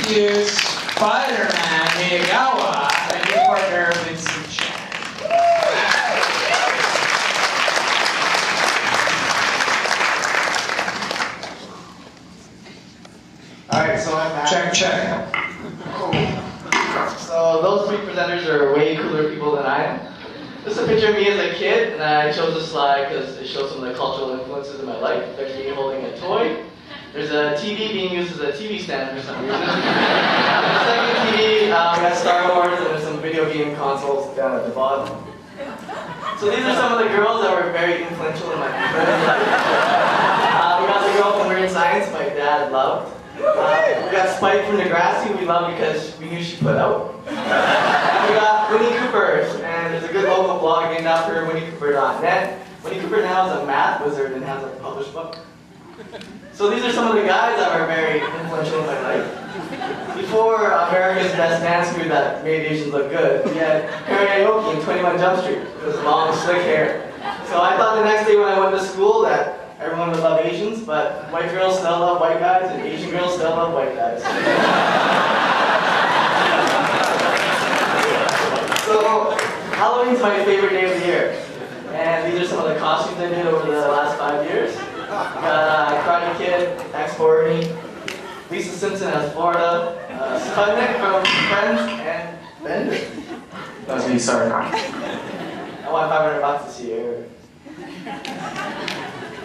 introduce Spider-Man Miyagawa and his partner Vincent Chan. Alright, so I'm Matt. Check. So those three presenters are way cooler people than I am. This is a picture of me as a kid, and I chose this slide because it shows some of the cultural influences in my life. There's me holding a toy. There's a TV being used as a TV stand for some reason. The second TV, we got Star Wars, and there's some video game consoles down at the bottom. So these are some of the girls that were very influential in my life. We got the girl from Weird Science my dad loved. We got Spike from Degrassi, we love because we knew she put out. And we got Winnie Cooper, and there's a good local blog named after winniecooper.net. Winnie Cooper now is a math wizard and has a published book. So these are some of the guys that were very influential in my life. Before America's Best Dance Crew that made Asians look good, we had karaoke in 21 Jump Street with long, slick hair. So I thought the next day when I went to school that everyone would love Asians, but white girls still love white guys, and Asian girls still love white guys. So, Halloween's my favorite day of the year. And these are some of the costumes I did over the last 5 years. We got Karate Kid, Ex-Borney, Lisa Simpson as Florida, Sputnik from Friends, and Bender. That was me, sorry. I want $500 this year.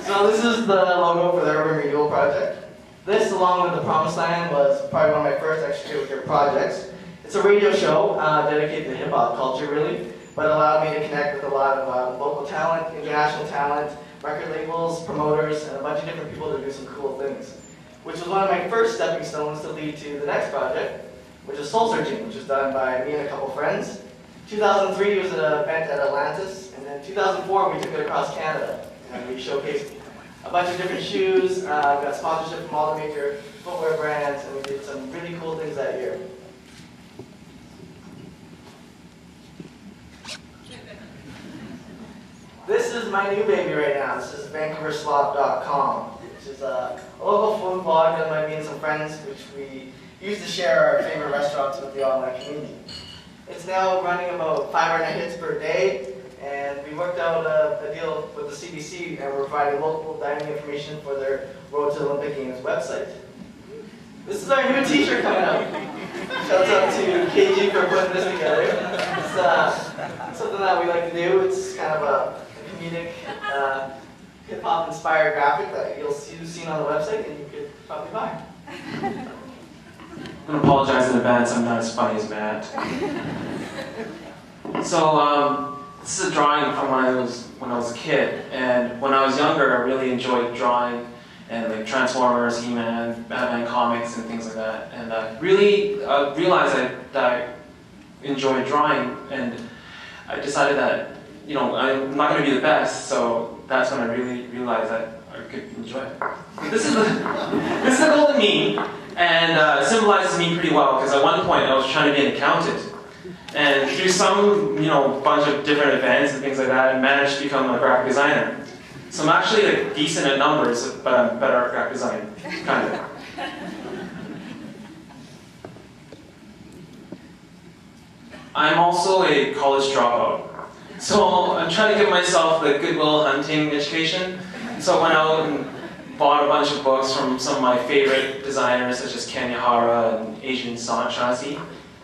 So this is the logo for the Urban Renewal Project. This, along with the Promised Land, was probably one of my first extracurricular projects. It's a radio show dedicated to hip-hop culture, really, but allowed me to connect with a lot of local talent, international talent, record labels, promoters, and a bunch of different people to do some cool things. Which was one of my first stepping stones to lead to the next project, which is Soul Searching, which was done by me and a couple friends. 2003 was an event at Atlantis, and then 2004 we took it across Canada, and we showcased a bunch of different shoes, we got sponsorship from all the major footwear brands, and we did some really cool things that year. This is my new baby right now. This is VancouverSlop.com, which is a local food blog done by me and some friends, which we use to share our favorite restaurants with the online community. It's now running about 500 hits per day, and we worked out a deal with the CBC, and we're providing local dining information for their Road to the Olympic Games website. This is our new t-shirt coming out. Shouts out to KG for putting this together. It's something that we like to do. It's kind of a comedic, hip-hop inspired graphic that you'll see seen on the website, and you could probably buy. I'm going to apologize in advance, I'm not as funny as Matt. So, this is a drawing from when I was a kid, and when I was younger I really enjoyed drawing and like Transformers, He-Man, Batman comics and things like that, and I really realized that I enjoyed drawing, and I decided that, you know, I'm not going to be the best, so that's when I really realized that I could enjoy it. This is the golden me, and symbolizes me pretty well, because at one point I was trying to be an accountant. And through some, bunch of different events and things like that, I managed to become a graphic designer. So I'm actually like decent at numbers, but I'm better at graphic design, kind of. I'm also a college dropout. So I'm trying to give myself the Goodwill Hunting education. So I went out and bought a bunch of books from some of my favorite designers, such as Ken Yahara and Adrian Shaughnessy.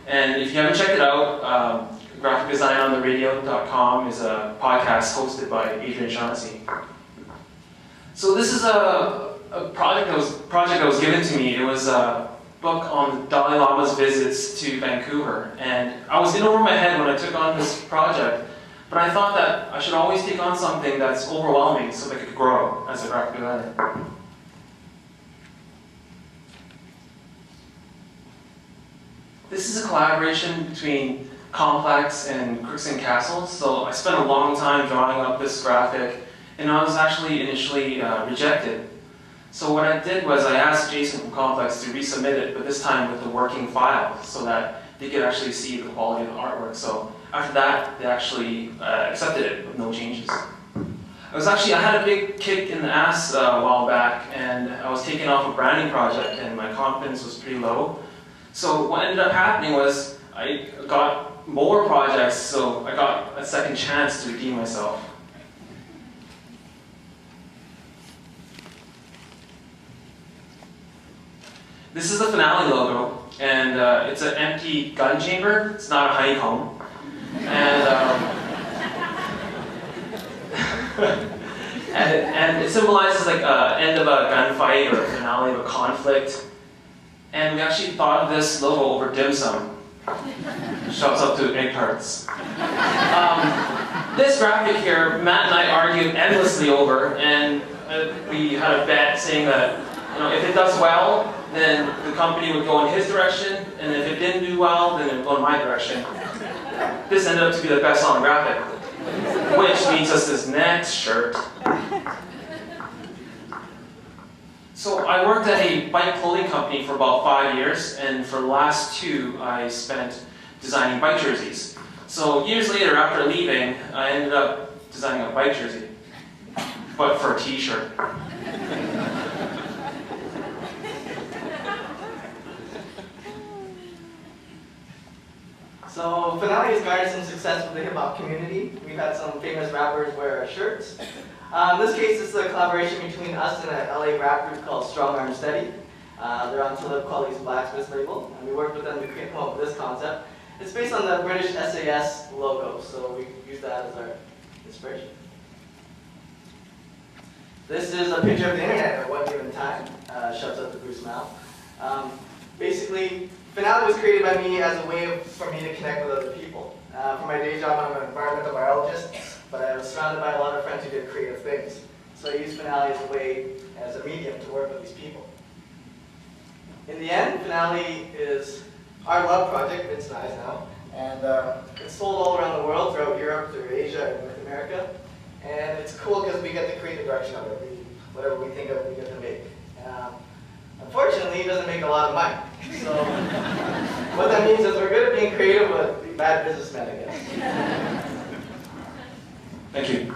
And if you haven't checked it out, graphicdesignontheradio.com is a podcast hosted by Adrian Shaughnessy. So this is a project that was given to me. It was a book on the Dalai Lama's visits to Vancouver. And I was in over my head when I took on this project, but I thought that I should always take on something that's overwhelming so that I could grow as a graphic designer. This is a collaboration between Complex and Crooks and Castles. So I spent a long time drawing up this graphic, and I was actually initially rejected. So what I did was I asked Jason from Complex to resubmit it, but this time with the working file, so that they could actually see the quality of the artwork. So after that, they actually accepted it with no changes. I had a big kick in the ass a while back, and I was taking off a branding project, and my confidence was pretty low. So what ended up happening was I got more projects, so I got a second chance to redeem myself. This is the Finale logo, and it's an empty gun chamber. It's not a honeycomb. And it symbolizes like an end of a gunfight or a finale of a conflict. And we actually thought of this logo over dim sum. Shouts out to Egg Tarts. This graphic here, Matt and I argued endlessly over, and we had a bet saying that, you know, if it does well, then the company would go in his direction, and if it didn't do well, then it would go in my direction. This ended up to be the best selling graphic, which leads us this next shirt. So I worked at a bike clothing company for about 5 years, and for the last 2, I spent designing bike jerseys. So years later, after leaving, I ended up designing a bike jersey, but for a t-shirt. So Finale has garnered some success with the hip-hop community. We've had some famous rappers wear our shirts. In this case, this is a collaboration between us and an LA rap group called Strong Arm Steady. They're on Talib Kweli's Blacksmith label, and we worked with them to come up with this concept. It's based on the British SAS logo, so we use that as our inspiration. This is a picture of the internet at one given time. Shouts out to Bruce Mal. Basically, Finale was created by me as a way for me to connect with other people. For my day job, I'm an environmental biologist, but I was surrounded by a lot of friends who did creative things. So I used Finale as a way, as a medium to work with these people. In the end, Finale is our love project, Vince and I's now, and it's sold all around the world, throughout Europe, through Asia, and North America. And it's cool because we get the creative direction of it. Whatever we think of, we get to make. Unfortunately, it doesn't make a lot of money. So what that means is we're good at being creative, but bad businessmen, I guess. Thank you.